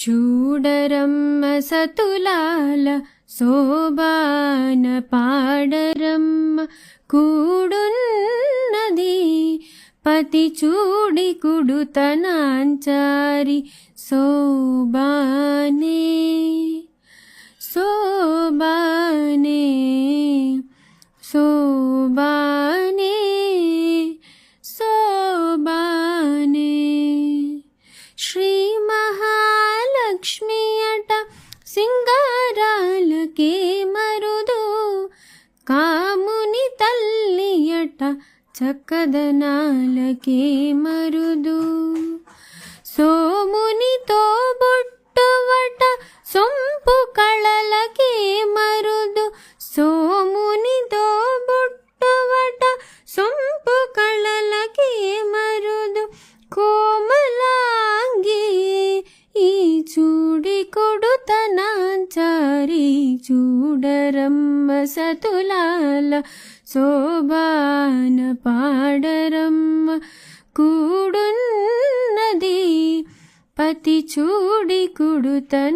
చూడరమ్మ సతులాల శోభాన పాడరమ్మ కూడున్నది పతి చూడి కుడుతనాంచారి శోభానే శోభానే శోభానే శోభానే శ్రీ మహాలక్ష్మి అట సింగారాలకే మరుదు కాముని తల్లి అట చక్కదనాలకే మరుదు సోమునితో బొట్టువట సొంపు కళలకే మరుదు సోమునితో బొట్టువట సొంపు కళలకే మరుదు కోమలాంగి ఈ చూడి కొడుతనాంచారి చూడరమ్మ సతులాల శోభాన పాడరమ్మ కూడున్నది పతి చూడి కుడుతనాంచారి.